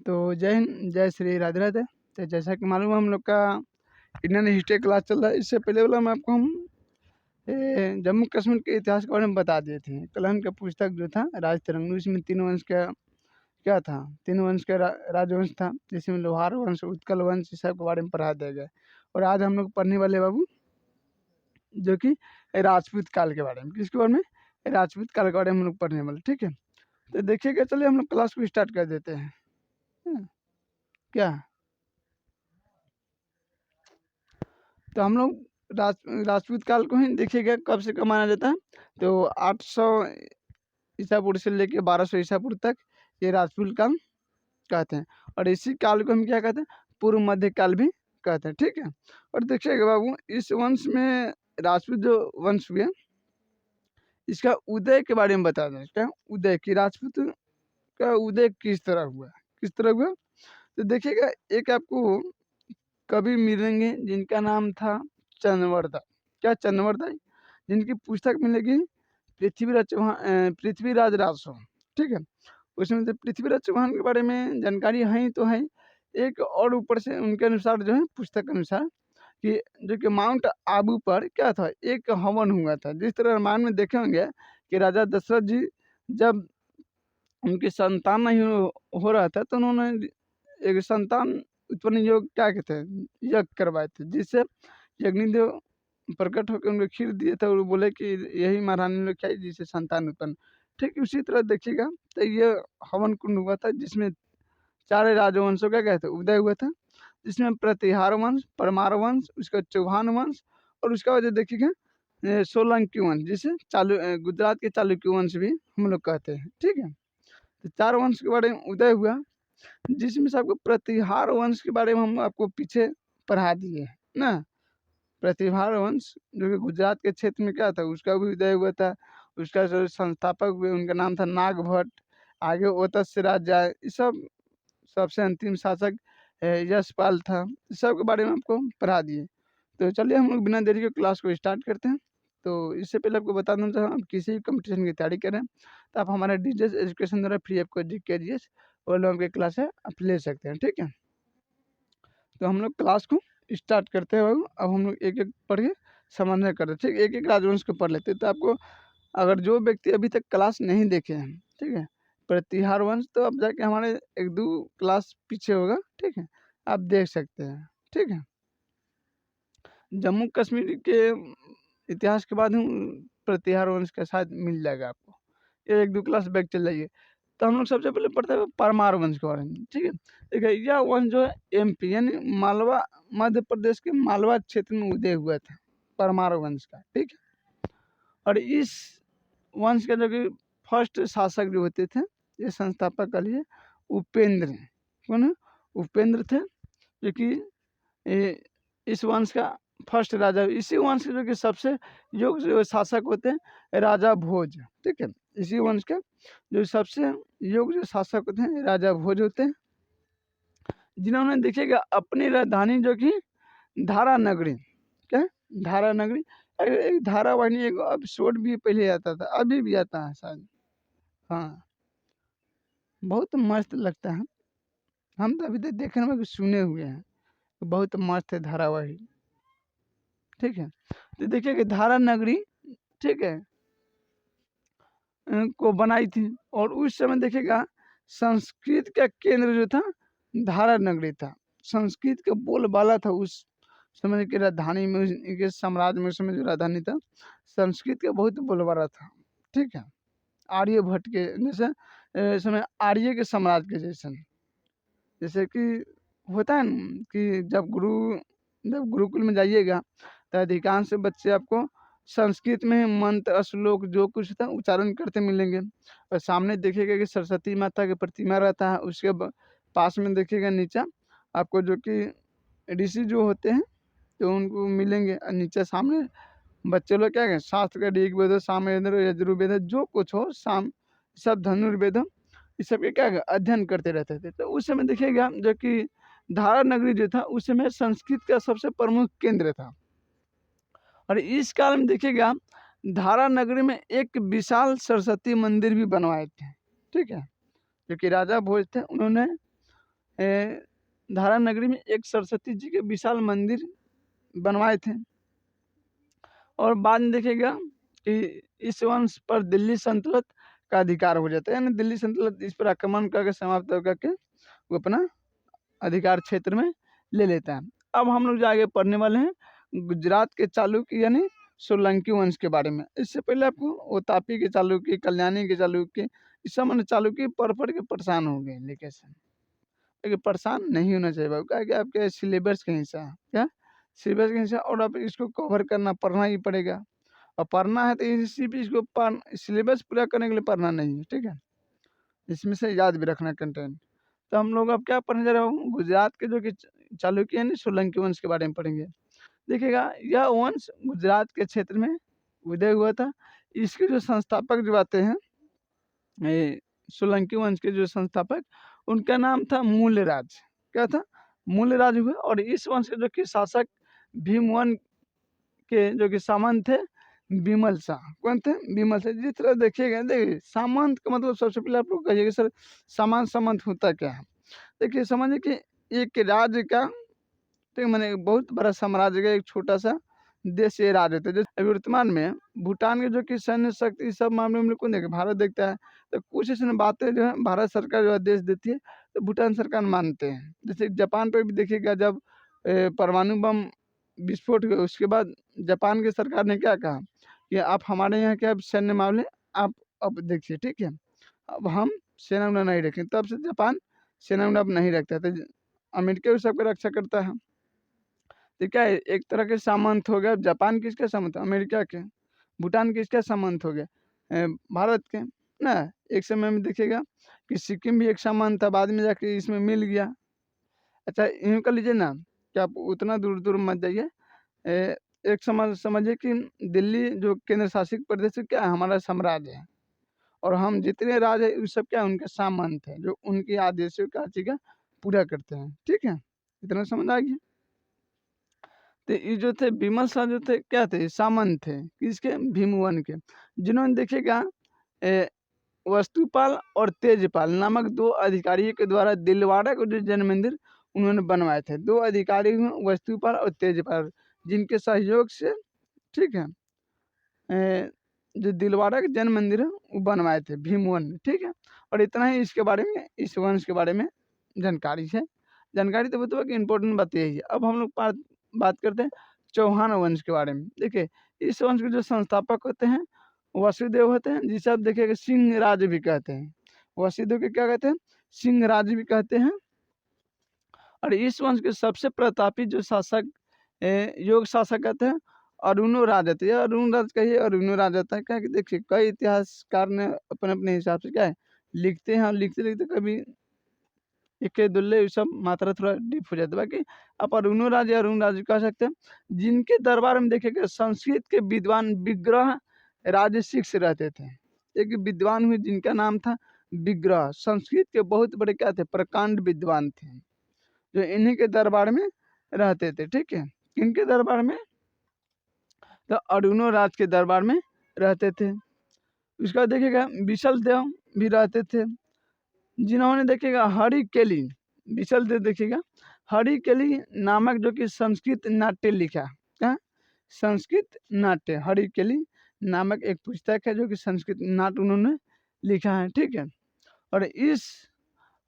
तो जय हिंद, जय श्री राधे राधे। तो जैसा कि मालूम है हम लोग का इंडियन हिस्ट्री क्लास चल रहा है। इससे पहले वाला में आपको हम जम्मू कश्मीर के इतिहास के बारे में बता दिए थे। कलहन का पुस्तक जो था राज तिरंगु, इसमें तीन वंश का क्या था, तीन वंश का राजवंश था, जिसमें लोहार वंश, उत्कल वंश, इस सब के बारे में पढ़ा दिया गया। और आज हम लोग पढ़ने वाले बाबू जो कि राजपूत काल के बारे में, किसके बारे में, राजपूत काल के बारे में हम लोग पढ़ने वाले। ठीक है, तो देखिएगा, चलिए हम लोग क्लास को स्टार्ट कर देते हैं। क्या तो हम लोग राजपूत काल को ही देखिएगा कब से कब माना जाता है। तो 800 ईसा पूर्व से लेके 1200 ईसा पूर्व तक ये राजपूत काल कहते हैं। और इसी काल को हम क्या कहते हैं, पूर्व मध्य काल भी कहते हैं। ठीक है, और देखिएगा बाबू, इस वंश में राजपूत जो वंश हुए, इसका उदय के बारे में बता दें। क्या उदय, की राजपूत का उदय किस तरह हुआ, किस तरह हुआ। तो देखिएगा, एक आपको कवि मिलेंगे जिनका नाम था चंद्रवर्धा। क्या चंद्रवर्धा, जिनकी पुस्तक मिलेगी पृथ्वीराज चौहान, पृथ्वीराज रासो। ठीक है, उसमें से पृथ्वीराज चौहान के बारे में जानकारी है ही तो है। एक और ऊपर से उनके अनुसार जो है, पुस्तक के अनुसार, कि जो कि माउंट आबू पर क्या था, एक हवन हुआ था। जिस तरह रामायण में देखे होंगे कि राजा दशरथ जी जब उनकी संतान नहीं हो रहा था, तो उन्होंने एक संतान उत्पन्न योग क्या कहते हैं, यज्ञ करवाए थे, जिससे अग्निदेव प्रकट होकर उनको खीर दिए थे और बोले कि यही महारानी ने खाई, जिससे संतान उत्पन्न। ठीक उसी तरह देखिएगा, तो ये हवन कुंड हुआ था, जिसमें चार राजवंशों का क्या था, उदय हुआ था, जिसमें प्रतिहार वंश, परमार वंश, उसका चौहान वंश, और उसका वजह देखिएगा सोलंकी वंश, जिसे गुजरात के चालुक्य वंश भी हम लोग कहते हैं। ठीक है, तो चार वंश के बारे में उदय हुआ, जिसमें से आपको प्रतिहार वंश के बारे में हम आपको पीछे पढ़ा दिए है ना। प्रतिहार वंश जो कि गुजरात के क्षेत्र में क्या था, उसका भी उदय हुआ था। उसका जो संस्थापक हुए, उनका नाम था नागभट्ट। आगे ओतस्य राजा, ये सब सबसे अंतिम शासक यशपाल था। इस सब के बारे में आपको पढ़ा दिए। तो चलिए हम लोग बिना देरी के क्लास को स्टार्ट करते हैं। तो इससे पहले आपको बता दूं, तो आप किसी भी कंपटीशन की तैयारी करें तो आप हमारे डीजेस एजुकेशन द्वारा फ्री आपको GK और लोगों की क्लास है, आप ले सकते हैं। ठीक है, तो हम लोग क्लास को स्टार्ट करते हैं। अब हम लोग एक एक पढ़ के समझने कर रहे हैं। ठीक, एक एक राजवंश को पढ़ लेते हैं। तो आपको, अगर जो व्यक्ति अभी तक क्लास नहीं देखे हैं, ठीक है, प्रतिहार वंश, तो अब जाके हमारे एक दो क्लास पीछे होगा। ठीक है, आप देख सकते हैं। ठीक है, जम्मू कश्मीर के इतिहास के बाद हम प्रतिहार वंश के साथ मिल जाएगा आपको, ये एक दो क्लास बैक चल जाइए। तो हम लोग सबसे पहले पढ़ते हैं परमार वंश के बारे में। ठीक है, देखिए यह वंश जो है MP यानी मालवा, मध्य प्रदेश के मालवा क्षेत्र में उदय हुआ था, परमार वंश का। ठीक है, और इस वंश का जो कि फर्स्ट शासक जो होते थे, ये संस्थापक का लिए उपेंद्र, कौन है, उपेंद्र थे, जो कि इस वंश का फर्स्ट राजा। इसी वंश के जो कि सबसे योग्य जो शासक होते हैं राजा भोज। ठीक है, इसी वंश का जो सबसे योग्य जो शासक होते हैं राजा भोज होते हैं, जिन्होंने देखिएगा अपनी राजधानी जो कि धारा नगरी, क्या धारा नगरी, एक धारावाहिनी, एक एपिसोड भी पहले आता था, अभी भी आता है शायद। हाँ, बहुत मस्त लगता है। हम तो अभी तक देखने में सुने हुए हैं, बहुत मस्त है धारावाहिक। ठीक है, तो देखिए कि धारा नगरी, ठीक है, को बनाई थी। और उस समय देखिएगा संस्कृत का केंद्र जो था धारा नगरी था। संस्कृत का बोलबाला था उस समय की राजधानी में, उनके साम्राज्य में उस समय जो राजधानी था, संस्कृत का बहुत बोलबाला था। ठीक है, आर्यभट्ट के जैसे समय आर्य के साम्राज्य के जैसे कि होता है न कि जब गुरुकुल में जाइएगा तो अधिकांश बच्चे आपको संस्कृत में मंत्र, श्लोक जो कुछ था उच्चारण करते मिलेंगे। और सामने देखिएगा कि सरस्वती माता की प्रतिमा रहता है, उसके पास में देखिएगा नीचा आपको जो कि ऋषि जो होते हैं तो उनको मिलेंगे। और नीचे सामने बच्चे लोग क्या है, शास्त्र का ऋग्वेद, सामवेद, यजुर्वेद, जो कुछ हो सब धनुर्वेद, इस सब के क्या है, अध्ययन करते रहते थे। तो उस समय देखिएगा जो कि धारा नगरी जो था उस समय संस्कृत का सबसे प्रमुख केंद्र था। और इस काल में देखिएगा धारा नगरी में एक विशाल सरस्वती मंदिर भी बनवाए थे। ठीक है, जो कि राजा भोज थे, उन्होंने धारा नगरी में एक सरस्वती जी के विशाल मंदिर बनवाए थे। और बाद में देखिएगा कि इस वंश पर दिल्ली सल्तनत का अधिकार हो जाता है, यानी दिल्ली सल्तनत इस पर आक्रमण करके समाप्त करके वो अपना अधिकार क्षेत्र में ले लेता है। अब हम लोग जो आगे पढ़ने वाले हैं गुजरात के चालुक्य यानी सोलंकी वंश के बारे में। इससे पहले आपको वो तापी के चालुक्य, कल्याणी के चालुक्य, इस सब मैंने चालुक्य पढ़ के परेशान हो गए लेके से, लेकिन परेशान नहीं होना चाहिए बाबू, क्या कि आपके सिलेबस का हिस्सा है, क्या सिलेबस का हिस्सा, और आप इसको कवर करना पढ़ना ही पड़ेगा। और पढ़ना है तो इसी भी इसको सिलेबस पूरा करने के लिए पढ़ना नहीं है, ठीक है, इसमें से याद भी रखना कंटेंट। तो हम लोग अब क्या पढ़ने जा रहे हो, गुजरात के जो कि चालुक्य यानी सोलंकी वंश के बारे में पढ़ेंगे। देखिएगा यह वंश गुजरात के क्षेत्र में उदय हुआ था। इसके जो संस्थापक जो आते हैं, सोलंकी वंश के जो संस्थापक, उनका नाम था मूलराज। क्या था? मूलराज हुए। और इस वंश के जो कि शासक भीमवन के जो कि सामंत थे विमल शाह। कौन थे? विमल शाह। जिस तरह देखिएगा, देखिए सामंत का मतलब सबसे पहले आप लोग कहिएगा सर सामंत सामंत होता क्या है। देखिए समझिए कि एक राज्य का, तो मैंने बहुत बड़ा साम्राज्य का एक छोटा सा देश ये राज होता है। जैसे अभी वर्तमान में भूटान के जो कि सैन्य शक्ति इस सब मामले में कौन देखा? भारत देखता है। तो कुछ ऐसे बातें जो है भारत सरकार जो आदेश देती है तो भूटान सरकार मानते हैं। जैसे जापान पर भी देखिएगा, जब परमाणु बम विस्फोट हुआ उसके बाद जापान की सरकार ने क्या कहा कि आप हमारे यहाँ के अब सैन्य मामले आप अब देखिए, ठीक है, अब हम सेना उना नहीं रखें। तब से जापान सेना उना अब नहीं रखता है, तो अमेरिका उस सबकी रक्षा करता है। तो क्या है, एक तरह के सामंत हो गया। जापान किसके सामंत? अमेरिका के। भूटान किसके सामंत हो गए? भारत के ना। एक समय में देखिएगा कि सिक्किम भी एक सामंत था, बाद में जाके इसमें मिल गया। अच्छा यूँ कर लीजिए ना कि आप उतना दूर दूर मत जाइए। एक समझिए कि दिल्ली जो केंद्र शासित प्रदेश है, क्या है? हमारा साम्राज्य है। और हम जितने राज है उस सब क्या उनके सामंत है, जो उनके आदेशों का चीज़ पूरा करते हैं, ठीक है, इतना समझ आ गया। तो ये जो थे विमल शाह जो थे क्या थे? सामंत थे। किसके? भीमवन के। जिन्होंने देखिएगा वस्तुपाल और तेजपाल नामक दो अधिकारियों के द्वारा दिलवाड़ा को जो जैन मंदिर उन्होंने बनवाए थे। दो अधिकारी हुए वस्तुपाल और तेजपाल, जिनके सहयोग से, ठीक है, जो दिलवाड़ा के जैन मंदिर है वो बनवाए थे भीमवन ने, ठीक है। और इतना ही इसके बारे में, इस वंश के बारे में जानकारी है। जानकारी तो बताओ कि इम्पोर्टेंट बात यही है। अब हम लोग बात करते हैं चौहान वंश के बारे में। देखिए इस वंश के जो संस्थापक होते हैं वसुदेव होते हैं, जिसे आप देखिएगा सिंह राज भी कहते हैं। वसुदेव के क्या कहते हैं? सिंह राज भी कहते हैं। और इस वंश के सबसे प्रतापी जो शासक योग शासक कहते हैं अरुणो राज होते हैं। अरुण राज कहिए अरुणो राज होता है। क्या कि देखिए कई इतिहासकार ने अपने अपने हिसाब से क्या है लिखते हैं, और लिखते लिखते कभी इक्के दुल्ले सब मात्रा थोड़ा डीप हो जाता है। बाकी आप अरुणो राज या अरुण राज कह सकते हैं, जिनके दरबार में देखिएगा संस्कृत के विद्वान विग्रह राजशिक्ष रहते थे। एक विद्वान हुए जिनका नाम था विग्रह, संस्कृत के बहुत बड़े क्या थे? प्रकांड विद्वान थे, जो इन्हीं के दरबार में रहते थे, ठीक है। इनके दरबार में? तो अरुणो राज के दरबार में रहते थे। उसका देखिएगा विशल देव भी रहते थे, जिन्होंने देखिएगा हरिकेली, विशल देव देखिएगा हरिकेली नामक जो कि संस्कृत नाट्य लिखा। क्या? संस्कृत नाट्य। हरिकेली नामक एक पुस्तक है जो कि संस्कृत नाट्य उन्होंने लिखा है, ठीक है। और इस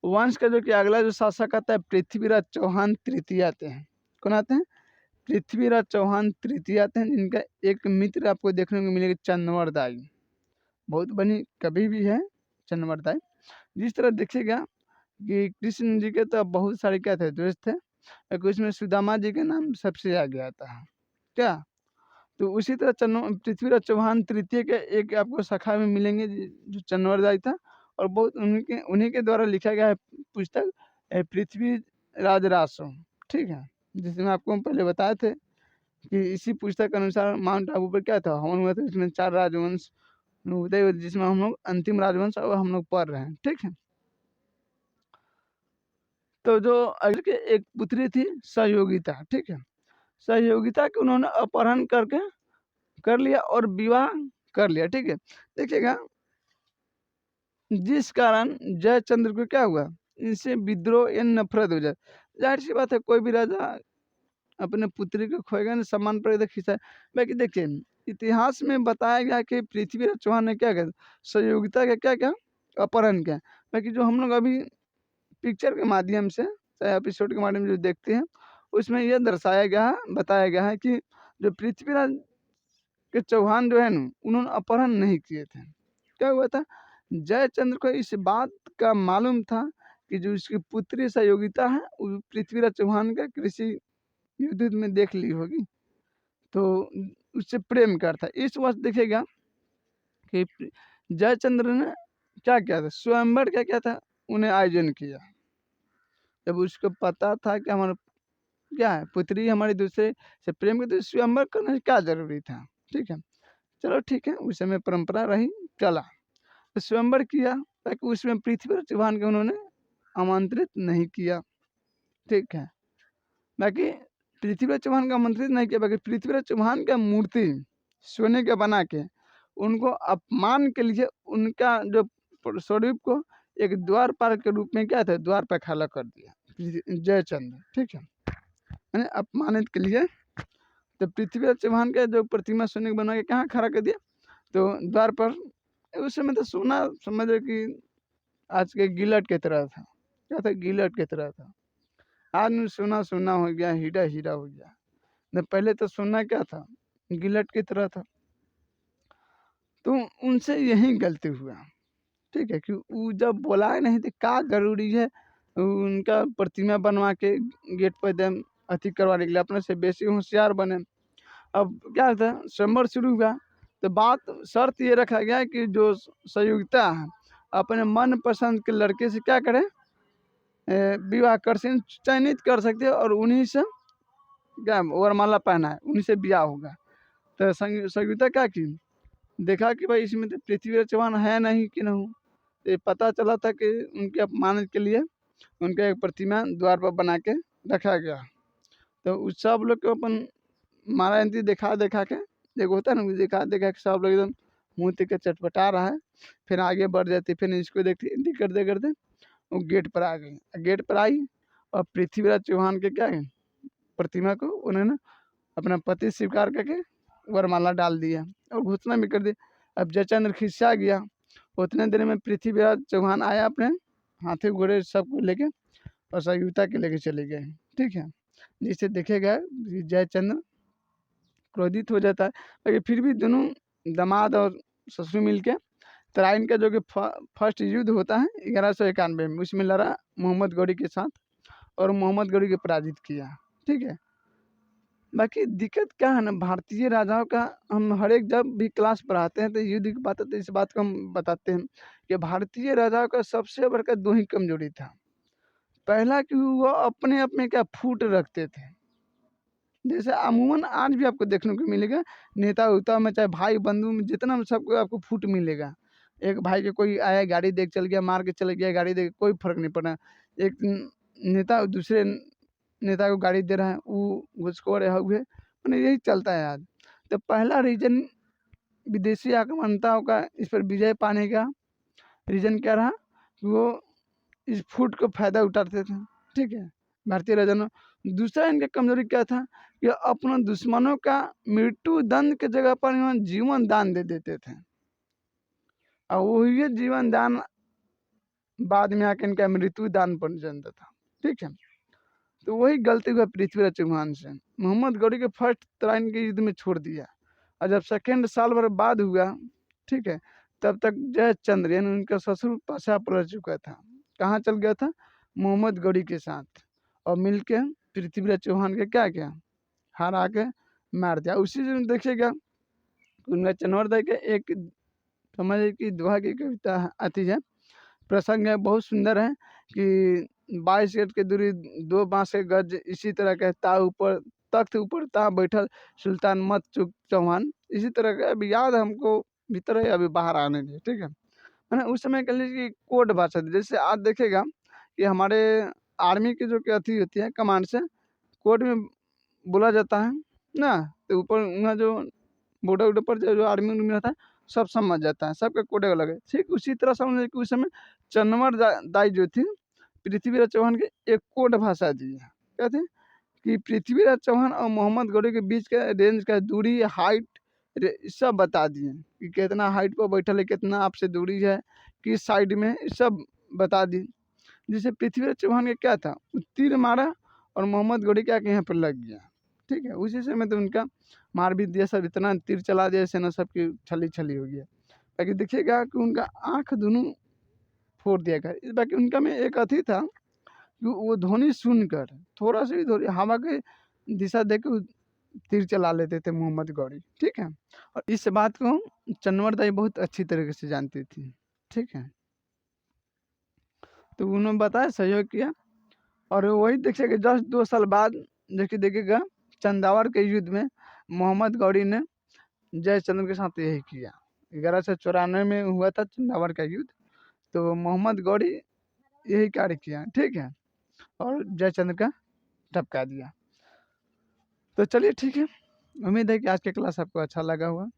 वंश का जो कि अगला जो शासक आता है पृथ्वीराज चौहान तृतीय आते हैं। कौन आते हैं? पृथ्वीराज चौहान तृतीय आते हैं, जिनका एक मित्र आपको देखने को मिलेगा चंद्रवरदाई। बहुत बनी कवि भी है चंद्रवरदाई। जिस तरह देखिएगा कि कृष्ण जी के तो बहुत सारे क्या थे? दोस्त थे, लेकिन उसमें सुदामा जी के नाम सबसे आगे आता है। क्या? तो उसी तरह पृथ्वीराज चौहान तृतीय के एक आपको शाखा में मिलेंगे जो चंद्रवरदाई था। और बहुत उन्हीं के द्वारा लिखा गया है पुस्तक पृथ्वीराज रासो, ठीक है, जिसमें आपको हम पहले बताए थे कि इसी पुस्तक के अनुसार माउंट आबू पर क्या था? हवन हुआ था, इसमें 4 राजवंश उदय हुए, जिसमें हम लोग अंतिम राजवंश अब हम लोग पढ़ रहे हैं, ठीक है। तो जो अग्र के एक पुत्री थी सहयोगिता, ठीक है, सहयोगिता के उन्होंने अपहरण करके कर लिया और विवाह कर लिया, ठीक है। देखिएगा जिस कारण जयचंद्र को क्या हुआ? इनसे विद्रोह या नफरत हो जाए। जाहिर सी बात है, कोई भी राजा अपने पुत्री को खोएगा ना, सम्मान पर तो खिंचा। बाकी देखिए, इतिहास में बताया गया कि पृथ्वीराज चौहान ने क्या किया, सहयोगिता का क्या क्या अपहरण किया। बाकी जो हम लोग अभी पिक्चर के माध्यम से, चाहे एपिसोड के माध्यम से जो देखते हैं, उसमें यह दर्शाया गया है, बताया गया है कि जो पृथ्वीराज के चौहान जो है ना, उन्होंने अपहरण नहीं किए थे। क्या हुआ था, जयचंद्र को इस बात का मालूम था कि जो उसकी पुत्री सहयोगिता है, वो पृथ्वीराज चौहान का कृषि युद्ध में देख ली होगी, तो उससे प्रेम करता। इस वक्त देखिएगा कि जयचंद्र ने क्या किया था, स्वयंवर क्या किया था, उन्हें आयोजन किया। जब उसको पता था कि हमारा क्या है, पुत्री हमारी दूसरे से प्रेम की, तो स्वयंवर करने से क्या जरूरी था। ठीक है, चलो ठीक है, उस समय परंपरा रही, चला तो स्वयंवर किया, ताकि उसमें पृथ्वीराज चौहान को उन्होंने आमंत्रित नहीं किया। ठीक है, बाकी पृथ्वीराज चौहान का आमंत्रित नहीं किया, बाकी पृथ्वीराज चौहान का मूर्ति सोने का बना के उनको अपमान के लिए उनका जो स्वरूप को एक द्वारपाल के रूप में क्या था, द्वार पर खड़ा कर दिया जयचंद्र। ठीक है, मैंने अपमानित के लिए तो पृथ्वीराज चौहान का जो प्रतिमा सोने का बना के कहाँ खड़ा कर दिया, तो द्वार पर। उस समय तो सोना समझ रहे कि आज के गिलट की तरह था। क्या था, गिलट की तरह था। आज में सोना सोना हो गया, हीरा हीरा हो गया, न पहले तो सोना क्या था, गिलट की तरह था। तो उनसे यही गलती हुआ। ठीक है, कि वो जब बोला नहीं थे क्या जरूरी है उनका प्रतिमा बनवा के गेट पर दम अति करवाने के लिए, अपने से बेसी होशियार बने। अब क्या था, स्वयंवर शुरू हुआ, तो बात शर्त ये रखा गया कि जो सहयोगिता है अपने मन पसंद के लड़के से क्या करे, विवाह कर चयनित कर सकते हैं, और उन्हीं से क्या वरमाला पहना है, उन्हीं से ब्याह होगा। तो सहयोगिता क्या की, देखा कि भाई इसमें तो पृथ्वीराज चौहान है नहीं कि नहीं, तो पता चला था कि उनके अपमान के लिए उनका एक प्रतिमा द्वार पर बना के रखा गया। तो उस सब लोग को अपन मारा एंती देखा देखा के, देखो होता है ना, देखा देखा के सब लोग एकदम मुँह के चटपटा रहा है, फिर आगे बढ़ जाती, फिर इसको देखती एंती करते करते वो गेट पर आ गई। गेट पर आई और पृथ्वीराज चौहान के क्या है, प्रतिमा को उन्होंने अपना पति स्वीकार करके वरमाला डाल दिया और घोषणा भी कर दी। अब जयचंद्र खिस्सा गया, उतने देर में पृथ्वीराज चौहान आया, अपने हाथी घोड़े सबको लेके और सहयोगिता के लेके चले गए। ठीक है, जिसे देखेगा जयचंद्र क्रोधित हो जाता है, लेकिन फिर भी दोनों दामाद और ससुर मिलके तराइन का जो कि फर्स्ट युद्ध होता है 1191 में, उसमें लड़ा मोहम्मद गौरी के साथ और मोहम्मद गौरी के पराजित किया। ठीक है, बाकी दिक्कत क्या है ना, भारतीय राजाओं का हम हर एक जब भी क्लास पढ़ाते हैं तो युद्ध की बात आती है, इस बात को हम बताते हैं कि भारतीय राजाओं का सबसे बड़का दो ही कमजोरी था। पहला कि वो अपने आप में क्या फूट रखते थे। जैसे अमूमन आज भी आपको देखने को मिलेगा, नेता उता में चाहे भाई बंधु में जितना में सबको आपको फूट मिलेगा। एक भाई के कोई आया गाड़ी देख चल गया, मार के चले गया, गाड़ी देख कोई फर्क नहीं पड़ा। एक नेता दूसरे नेता को गाड़ी दे रहा है, वो घुसखोर है हुए, मैंने यही चलता है आज। तो पहला रीजन विदेशी आक्रमणताओं का इस पर विजय पाने का रीजन क्या रहा, वो इस फूट को फायदा उठाते थे। ठीक है, भारतीय राजा ने। दूसरा इनका कमजोरी क्या था कि अपने दुश्मनों का मृत्यु दंड के जगह पर इन्होंने जीवन दान दे देते थे, और वही जीवन दान बाद में आके इनका मृत्यु दान बन जाता था। ठीक है, तो वही गलती हुआ पृथ्वीराज चौहान से। मोहम्मद गौरी के फर्स्ट तराइन के युद्ध में छोड़ दिया, और जब सेकेंड साल भर बाद हुआ, ठीक है, तब तक जयचंद्र यानी उनका ससुर पासा पलट चुका था। कहाँ चल गया था, मोहम्मद गौरी के साथ, और मिलके पृथ्वीराज चौहान के क्या किया, हरा के मार दिया। उसी दिन देखिएगा उनका चनौरदाय के एक समझ की दोहा की कविता आती है, प्रसंग है, बहुत सुंदर है कि 22 गज की दूरी 2 बांस के गज, इसी तरह के ता ऊपर तख्त ऊपर ता बैठल सुल्तान मत चुक चौहान। इसी तरह का अभी याद हमको भीतर है, अभी बाहर आने दिए। ठीक है, मैंने उस समय कह लीजिए कोड भाषा थी। जैसे आज देखेगा कि हमारे आर्मी की जो कि अथी होती है कमांड से कोड में बोला जाता है ना, तो ऊपर वहाँ जो बॉर्डर उडर पर जो आर्मी उर्मी रहता है सब समझ जाता है, सबका कोड अलग है। ठीक उसी तरह समझ कि उस समय चनवर दाई जो थी पृथ्वीराज चौहान के एक कोड भाषा दी है। कहते हैं कि पृथ्वीराज चौहान और मोहम्मद गौरी के बीच का रेंज का दूरी, हाइट सब बता दिए कि कितना हाइट पर बैठल है, कितना आपसे दूरी है, किस साइड में, सब बता दी। जिसे पृथ्वीराज चौहान के क्या था, वो तीर मारा और मोहम्मद गौरी क्या के यहाँ पर लग गया। ठीक है, उसी समय तो उनका मार भी दिया, सब इतना तीर चला दिया, सेना सबकी छली छली हो गया। बाकी देखिएगा कि उनका आँख दोनों फोड़ दिया गया। बाकी उनका में एक अथी था कि वो ध्वनि सुनकर थोड़ा सा भी थोड़ी हवा के दिशा देख के तीर चला लेते थे मोहम्मद गौरी। ठीक है, और इस बात को चन्वर दाई बहुत अच्छी तरीके से जानती थी। ठीक है, तो उन्होंने बताया, सहयोग किया। और वही देखिएगा जस्ट 2 साल बाद देखिएगा चंदावर के युद्ध में मोहम्मद गौरी ने जयचंद्र के साथ यही किया। 1194 में हुआ था चंदावर का युद्ध, तो मोहम्मद गौरी यही कार्य किया। ठीक है, और जयचंद्र का टपका दिया। तो चलिए ठीक है, उम्मीद है कि आज का क्लास आपको अच्छा लगा हुआ।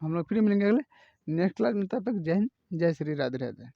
हम लोग फिर मिलेंगे अगले नेक्स्ट क्लास में, तब तक जय हिंद, जय श्री राधे राधे।